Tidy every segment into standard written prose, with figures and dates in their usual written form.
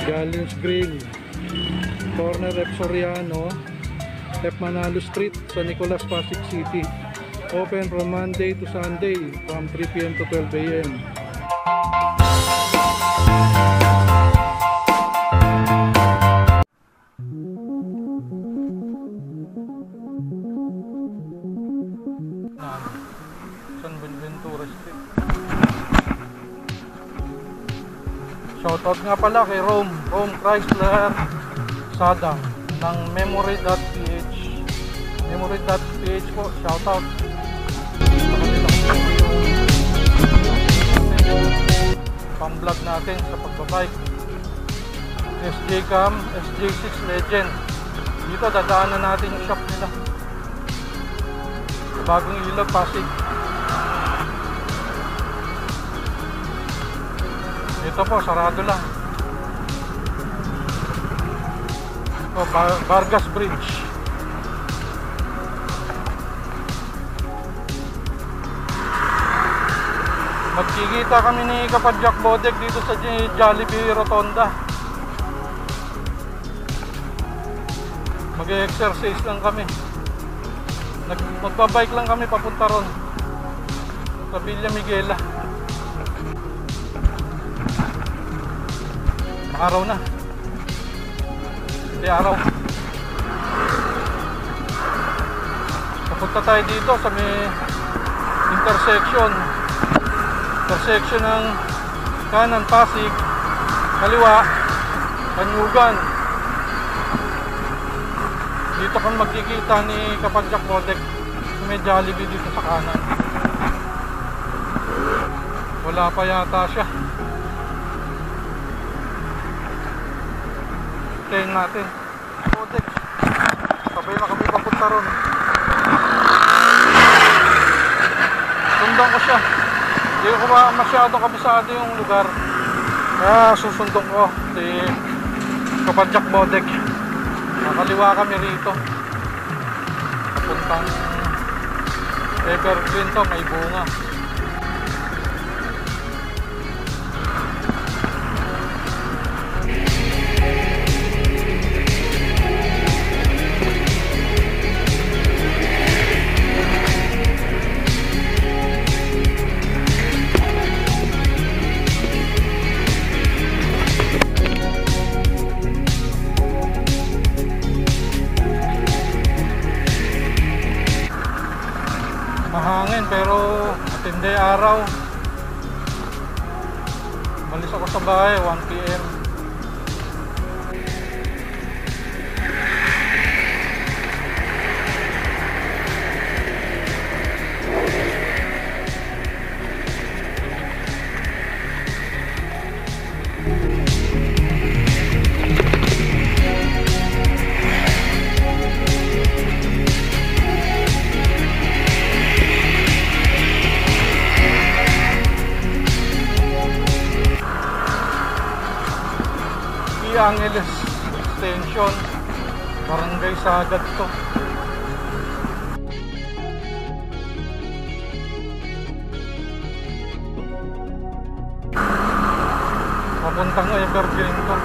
Galleons Grill, corner F. Soriano, F. Manalo Street, San Nicolas, Pasig City. Open from Monday to Sunday from 3 PM to 12 AM. San Buenaventura Street. Shoutout nga pala kay Rome Chrysler Sada ng memory.ph. Memory.ph po, shoutout. Pang-vlog natin sa pagbabike. SJ Cam, SJ6 Legend. Dito dadaanan natin yung shop nila. Bagong Ilog, Pasig. Ito po, sarado lang. Ito, Vargas Bridge. Magkikita kami ni Kapadyak Bodek dito sa Jollibee Rotonda. Mag-exercise lang kami. Magbabike lang kami papunta ron sa Villa Miguela. Araw na. Hindi araw. Papunta tayo dito sa may intersection ng kanan Pasig, kaliwa Kanyugan. Dito kang magkikita ni Kapadyak Bodek. May Jollibee dito sa kanan. Wala pa yata siya. Tingnan natin. Bodek. Sabay na kami papunta ron. Sundan ko siya. Hindi ko masyado kabisado yung lugar. Kaya susundong ko si Kapadyak Bodek. Nakaliwa kami rito. Papuntang Evergreen to, may bunga. Mahangin pero matindi araw. Malis ako sa bahay 1 PM. Angeles Extension, Barangay Sagad to. Papuntang Evergreen to.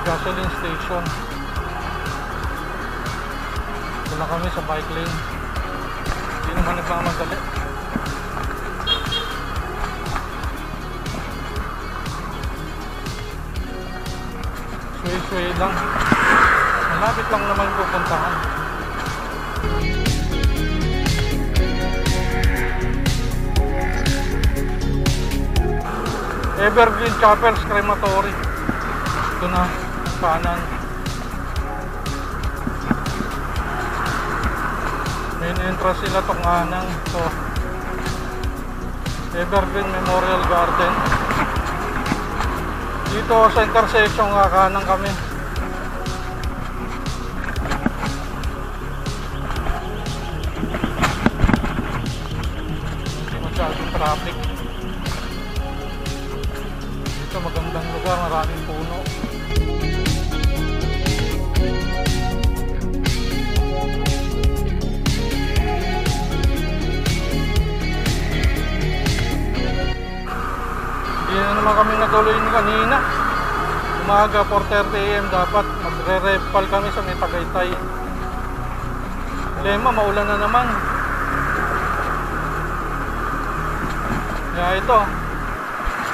Gasoline station. Wala kami sa bike lane. Hindi naman nagmamadali. Sway-sway lang. Malapit lang naman pupuntahan. Evergreen Chapels Crematory. Ito na, kanan. Main entrance sila itong kanan. So, Evergreen Memorial Garden. Dito sa intersection nga kanan kami. Hindi masyadong traffic. maraming puno. Hindi na naman kami natuloy kanina. Umaga 4:30 AM dapat magre-repal kami sa may Tagaytay. Problema, maulan na naman. Kaya ito,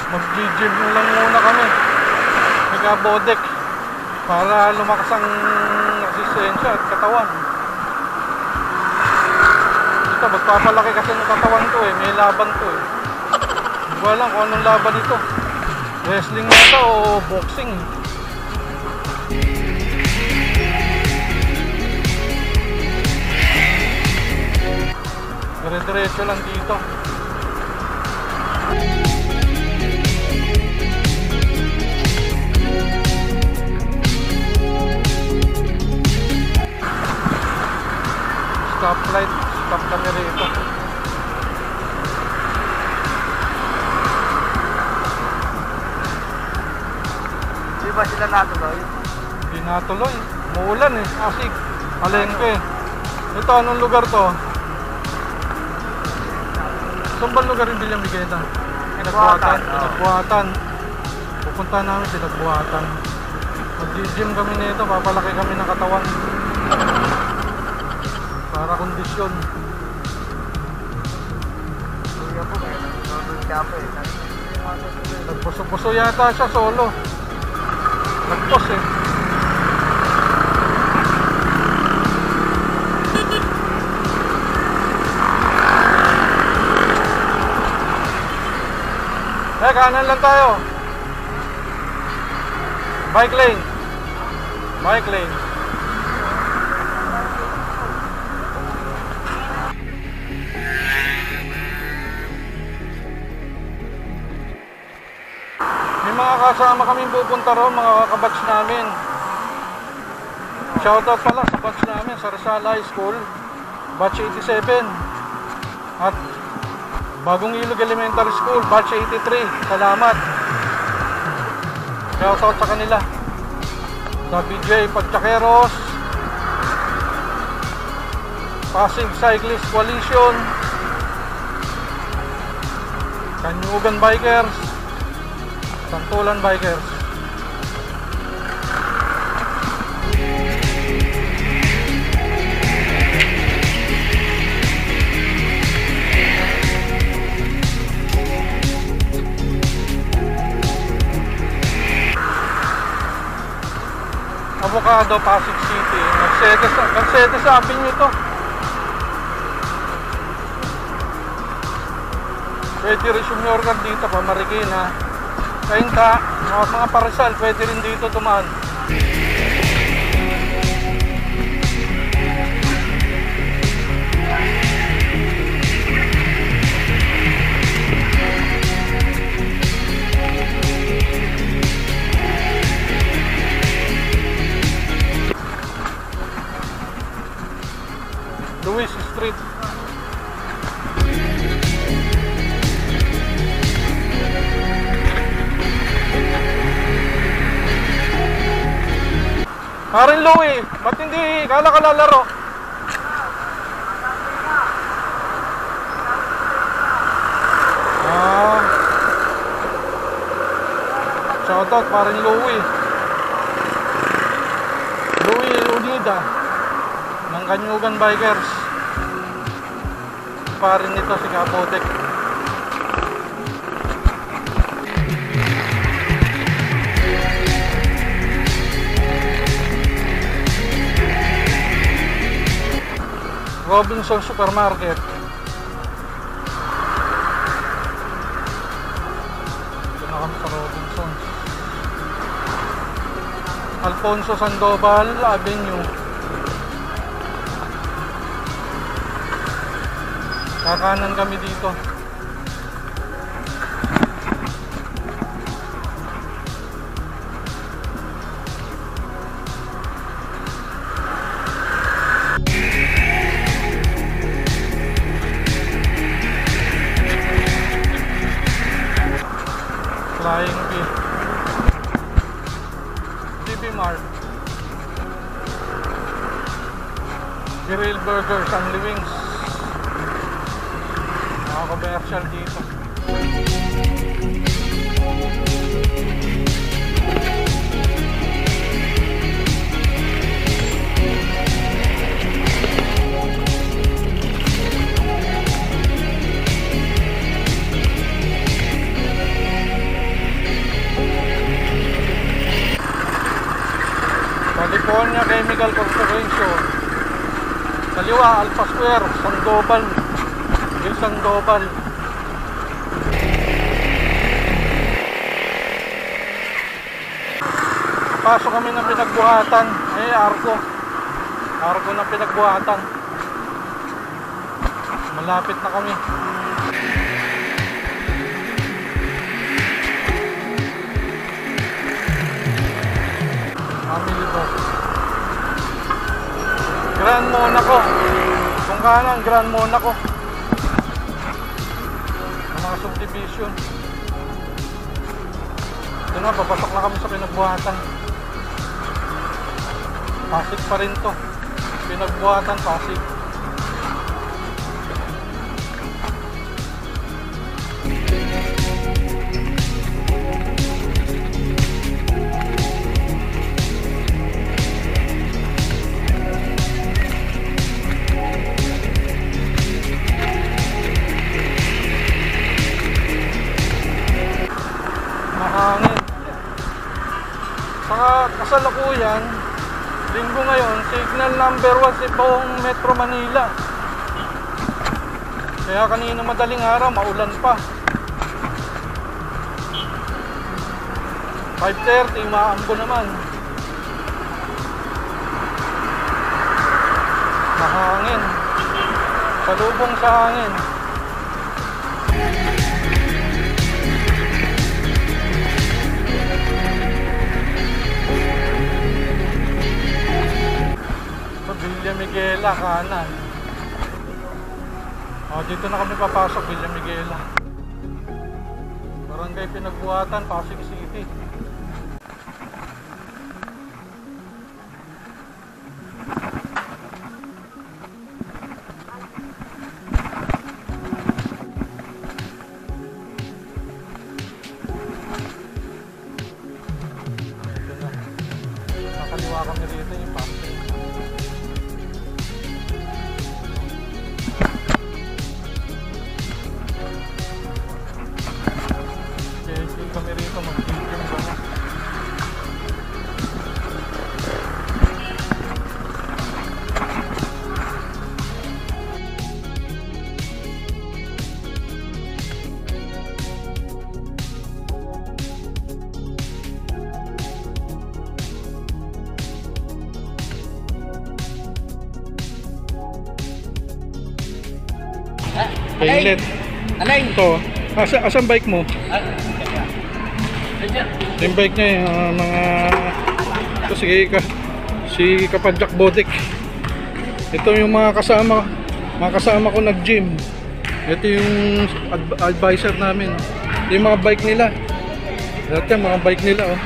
mag-gym lang muna kami. Nag-bodek para lumakas ang resistensya at katawan. Ito, magpapalaki kasi ng katawan to eh. May laban to eh. Hindi ko alam kung anong laban ito. Wrestling na ito o boxing. Dire-diretso lang dito. Stoplight, stop kami rito. Di ba sila natuloy? Hindi natuloy. Muulan eh. Asig. Palengke. Ito, anong lugar to? Saan ba lugar yung Bilyang Bigeta? Pinagbuhatan. Pinagbuhatan. Pupunta namin pinagbuhatan. Mag-gym kami nito. Papalaki kami ng katawan. Para kondisyon. Kuya po, nanonood siya po eh. Nagpuso-puso yata siya solo. Nagpos eh. Kanan lang tayo. Bike lane. Bike lane. May mga kasama kaming pupunta ron, mga kabatch namin. Shoutout pala sa batch namin sa Rizal High School, batch 87. At Bagong Ilog Elementary School, batch 83. Salamat. Shoutout sa kanila. Sa BJ Pagchakeros, Pasig Cyclist Coalition, Kanyugan Bikers, Santulan Bikers. Avocado, Pasig City. Mercedes Avenue ito. Pwede rin sumyorgan dito pa Marikina. Kainta, mga paresal, pwede rin dito tumaan. Luis Street. Parin Louie, ba't hindi kala ka lalaro? Shoutout Parin Louie. Louie Unida ng Kanyugan Bikers. Parin nito si Kapotek. Robinson Supermarket. Ito na kami sa Robinson. Alfonso Sandoval Avenue. Kakanan kami dito. Flying V. Burgers and Wings. Mga commercial dito. California Chemical Corporation. Kaliwa, Alpha Square, Sandoval. Yung Sandoval. Pasok kami ng pinagbuhatan. Arco. Arco ng pinagbuhatan. Malapit na kami. Family Box. Grand Monaco. Kung kanan, Grand Monaco. Ang mga subdivision. Ito na, papasok na kami sa pinagbuhatan. Pasig pa rin to. Pinagbuhatan, Pasig. Mahangin. Saka kasalukuyan, linggo ngayon, signal number 1 sa buong Metro Manila. Kaya kanina madaling araw, maulan pa. 5:30, maambo naman. Mahangin. Salubong sa hangin. Villa Miguela, kanan. Dito na kami papasok, Villa Miguela. Barangay Pinagbuhatan, Pasig City. Dito na. Nakaliwa kami dito yung Pasig. Kami rito mag-video ba na? Pailit. Alay! Ito. Asan bike mo? Yung bike niya yung mga ito si Kapadjak Bodek. Ito yung mga kasama ko nag-gym. Ito yung advisor namin. Ito yung mga bike nila. Ito yung mga bike nila oh.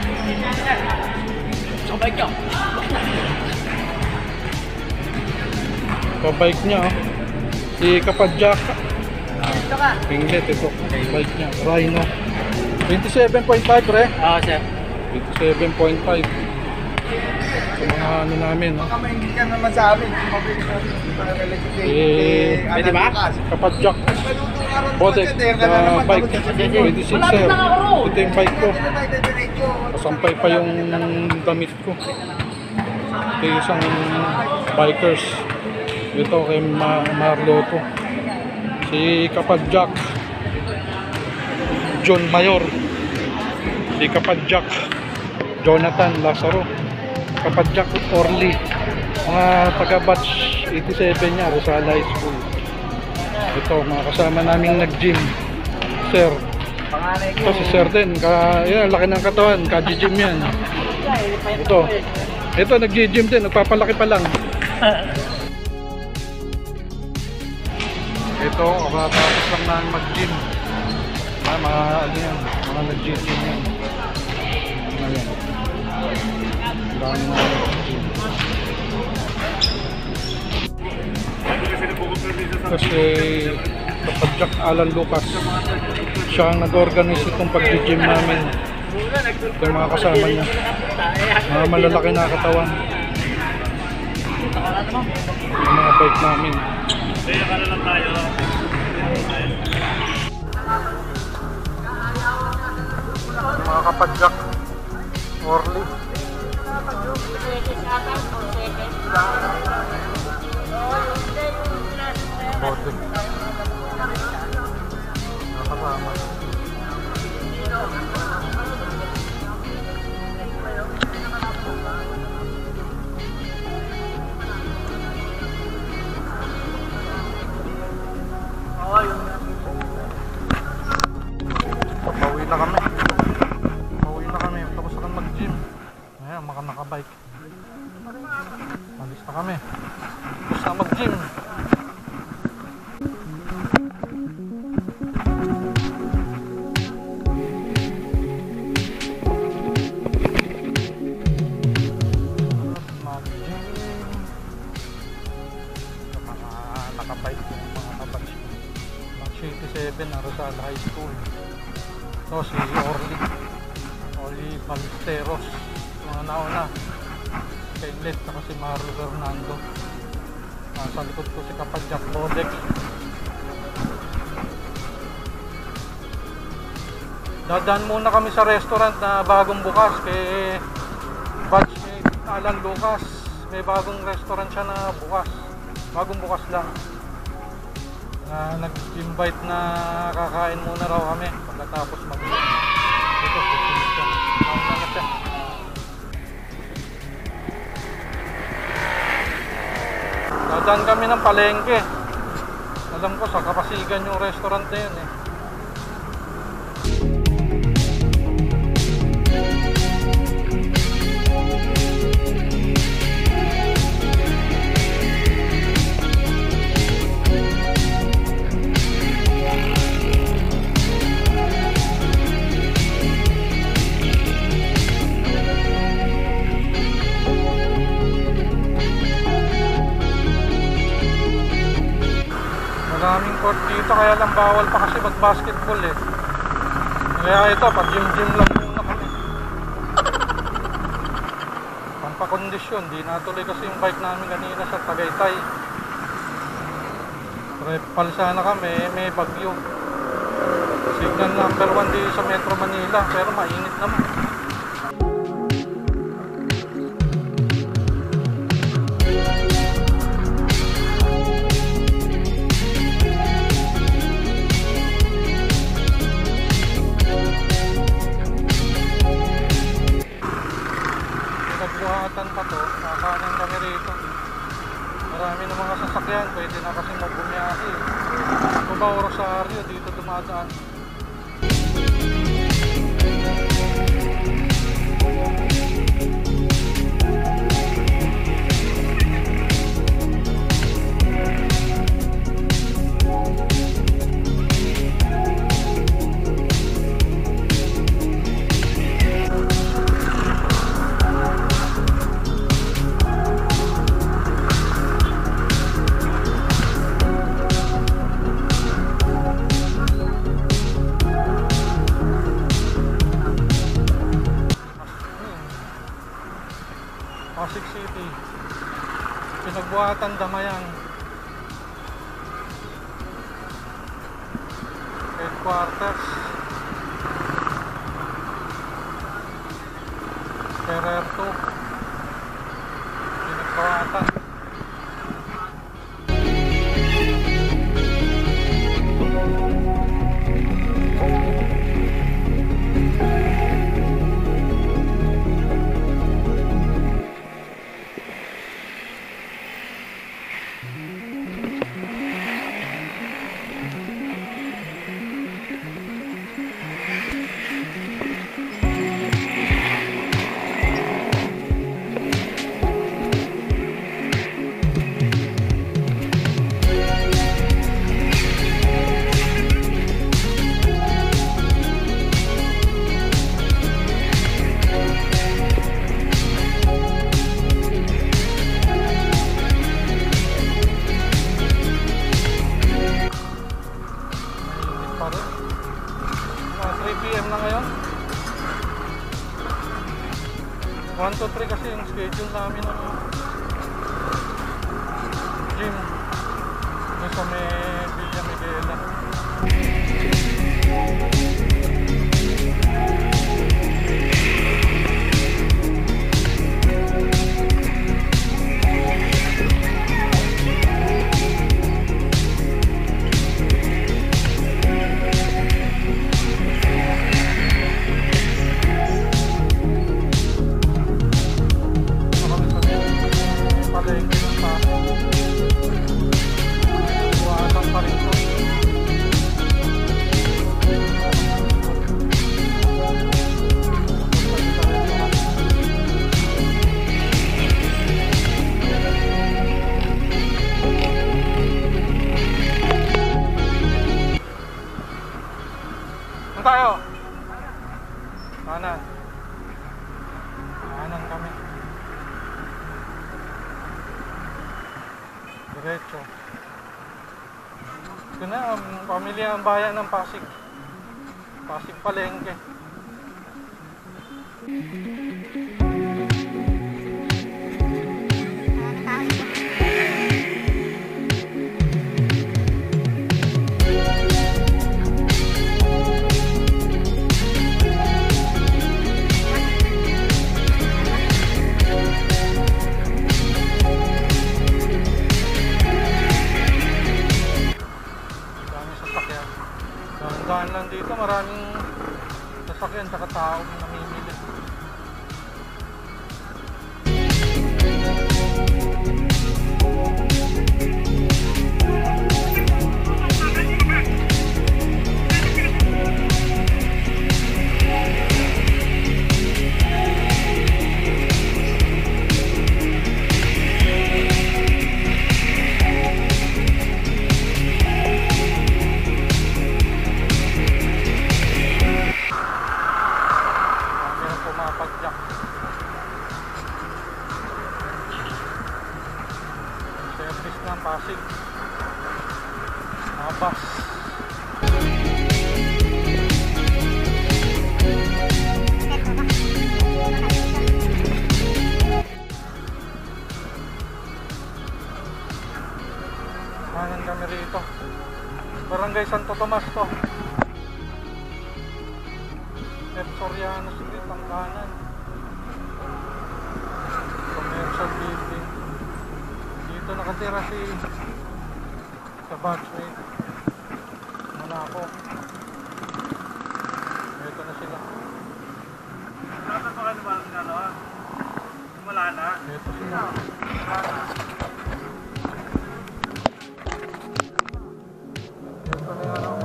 Sa bike niya. Ito bike niya oh. Si Kapadjak. Pinglet ito. Bike niya. Rhino. 27.5 pre? Oo, sir. 27.5. Sa mga ano namin, no? Baka maingit ka naman sa amin. Pwede ba? Kapadjak Bodek na bike. 26 sir. Ito yung bike ko. Kasampay pa yung damit ko. Ito yung isang bikers. Ito kay Marloto. Si Kapadjak John Mayor, si Kapadjak Jonathan Lazaro, Kapadjak Orly, mga taga-batch 87 niya, Rizal High School. Ito, mga kasama naming nag-gym. Sir, ito si Sir din, yan, laki ng katawan, ka-gym yan. Ito nag-gym din, nagpapalaki pa lang. Ito, kakatapos lang namin mag-gym. Mga ano yan, mga nag-gym yan. Ayan. Dami na nag-gym. Kasi kapag Jack Alan Lucas, siya ang nag-organize itong pag-gym namin. Yung mga kasama niya, mga malalaki na katawan, yung mga bike namin. Mga kapadyak Orly, Bodeg, nakasama. Pauwi na kami. Tapos na kami mag-gym. Ayan, naka-bike. Alis na kami. Tapos na mag-gym. Naka-bike yung mga kabatch. Ng 87 ng Rosal High School. So si Orly Balesteros, mga nauna, kay Les, saka si Marlo Fernando. Sa likod ko si Kapadyak Bodeg. Dadaan muna kami sa restaurant na bagong bukas kay batchmate Alan Lucas. May bagong restaurant siya na bukas, bagong bukas lang. Nag-invite na kakain muna raw kami pagkatapos dito siya. Nauna na siya. Dadaan kami ng palengke. Alam ko sa Kapasigan yung restaurant na yun eh. Maraming court dito, kaya lang bawal pa kasi mag-basketball eh. Kaya ito, pag-gym-gym lang muna kami. Pampakondisyon, di natuloy kasi yung bike namin kanina sa Tagaytay. Palsa na kami, may bagyo. Signal number 1 dito sa Metro Manila, pero mainit naman. Buhatan pa to, kakanan kami rito. Marami ng mga sasakyan, pwede na kasi magbumiyahe. Cubao, Rosario, dito dumadaan. Pasig City, Pinagbuhatan, Damayan, headquarters, Ferrer 2, Pinagbuhatan. pa rin. 3 PM na ngayon. 1 to 3 kasi yung schedule namin ng gym doon sa may Villa Miguela. Tayo. Kanan. Kanan kami. Diretso. Ito na ang pamilya ng bayan ng Pasig. Pasig Palengke. Daan lang dito, maraming sasakyan tsaka tao namimili. Service ng Pasig. Bus. Kanan kami rito. Barangay Santo Tomas to. Soriano Street ang kanan. Commercial building. Dito nakatira si sa batchmate. Muna ako. Ito na sila. Nasa pa kayo ba ang wala na? Ito sila. Ito na yung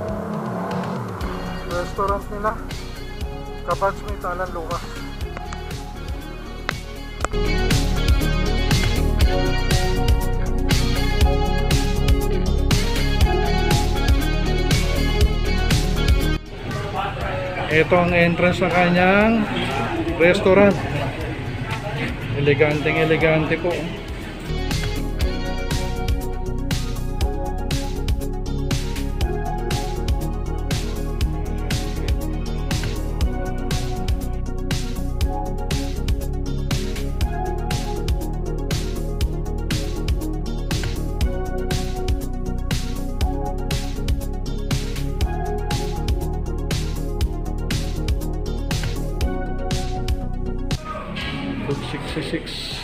restaurant nila. Kabatchmate Alan Lucas. Ito ang entrance sa kanyang restaurant. Elegante po. Food 66.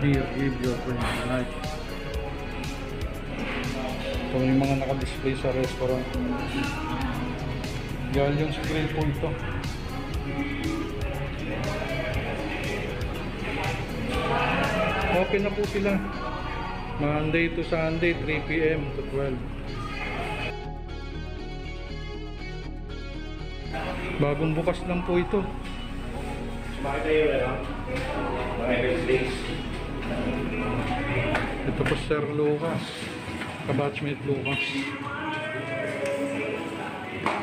Beer, give your friend night. Ito yung mga naka-display sa restaurant. Yan yung screen po ito. Open na po sila. Monday to Sunday, 3 PM to 12. Bagong bukas lang po ito. Bakit tayo Ito po Sir Lucas, kabatchmate Lucas.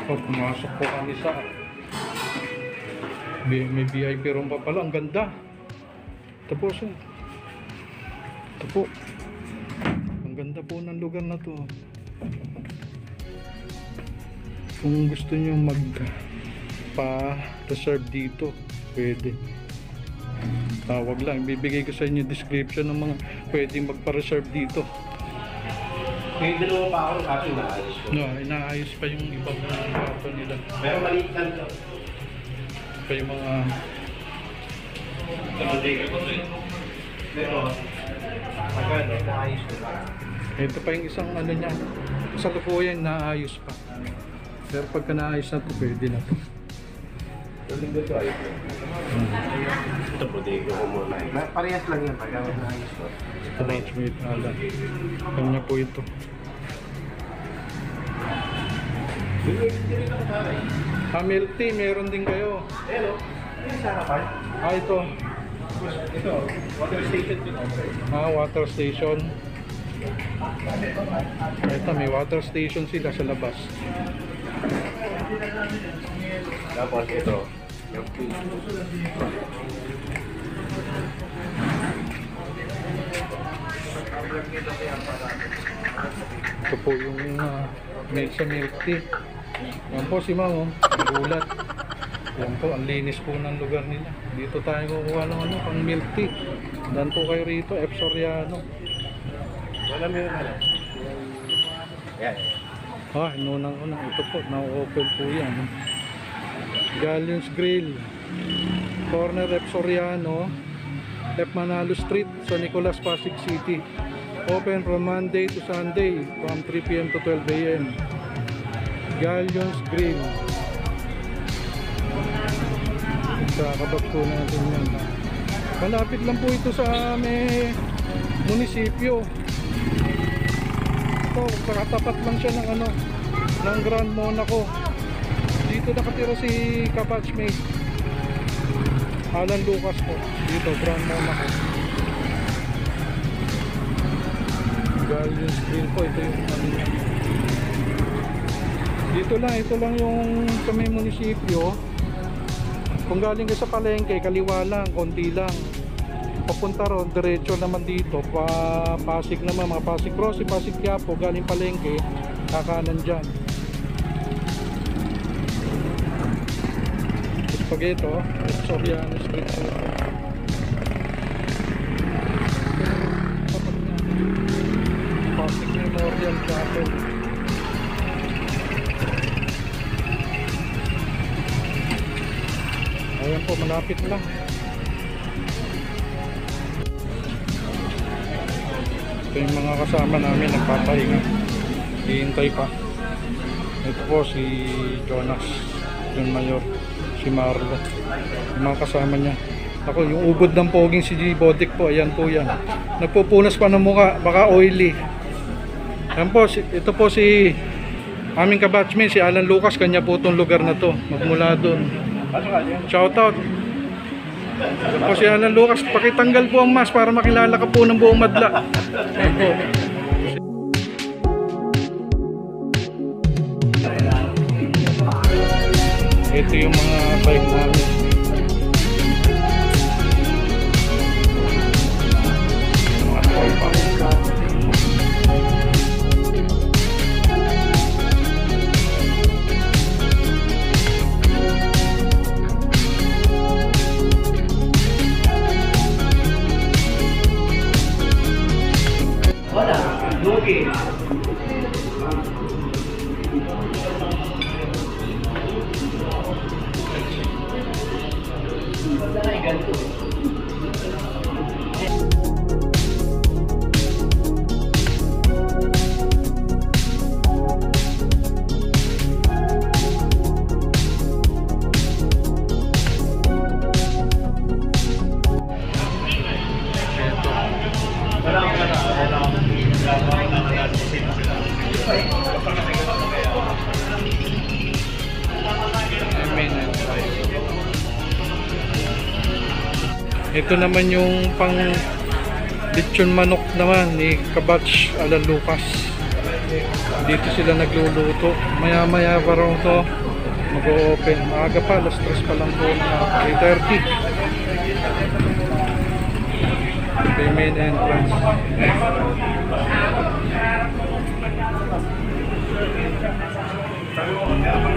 O, pumasok po kami sa may VIP room pa pala. Ang ganda. Ito po sir. Ito po. Ang ganda. Ganda po ng lugar na to. Kung gusto nyo pa-reserve dito, pwede. Tawag lang, bibigay ko sa inyo description ng mga pwedeng magpa-reserve dito. May dalawa pa ako kasi inaayos ko. No, inaayos pa yung ibang kwarto nila. Pero maliit lang ito. Pa yung mga Pero, agad, inaayos ko pa. ito pa yung isang ano niya, sa lukuyan naayos pa. Pero pagka naayos na to, pwede na to. Ito po, di ko muna. Parehas lang yan, pagka inaayos ko. Wait, ala. Kanya po ito. Milk tea, meron din kayo. Hello, yung sa harapan? Ito. Ito, water station din. Water station. Ito, may water station sila sa labas. Tapos ito, yung Ito po yung sa milk tea. Yan po si Ma'am, gulat. Yan po, ang linis po ng lugar nila. Dito tayo kukuha ng pang milk tea. Dan po kayo rito, F. Soriano. wala mo yung ano. Yan. Nunang-unang. Ito po, na-open po yan. Galleons Grill. Corner F. Soriano. F. Manalo Street, sa Nicolas, Pasig City. Open from Monday to Sunday from 3 PM to 12 AM. Galleons Grill. Kakabag po natin yan. Malapit lang po ito sa munisipyo. Ito, katapat lang siya ng ng Grand Monaco. Dito nakatira si kabatchmate Alan Lucas po. Dito, Grand Monaco. Galleons Grill po, ito yung niya. Ito lang yung sa may munisipyo. Kung galing ka sa palengke, kaliwa lang, konti lang. Papunta ron, diretso naman dito, Pasig naman, mga Pasig Crossing, Pasig Quiapo, galing palengke, kakanan dyan. Pag ito, Soriano Street. Pasig Memorial Chapel. Ayan po, malapit lang. Ito yung mga kasama namin nagpapahinga. Hihintay pa. Ito po si Jonas, yung mayor, si Marlo. Yung mga kasama niya. Ako, yung ubod ng poging si Bodik po, ayan po yan. Nagpupunas pa ng mukha, baka oily. Ayan po, ito po si aming kabatchmate, si Alan Lucas, kanya po itong lugar na to. Magmula doon. Shoutout. Ito po si Alan Lucas, pakitanggal po ang mask para makilala ka po ng buong madla. Ayan po. Ito yung mga bike namin. Mga tropa. Wala, lugi. Ito naman yung pang lechon manok naman ni Kabatch Alan Lucas. Dito sila nagluluto. Maya maya pa rin ito mag-o-open. Maaga pa, alas 3 pa lang po, 3:30. Ito yung main entrance. Sabi mo,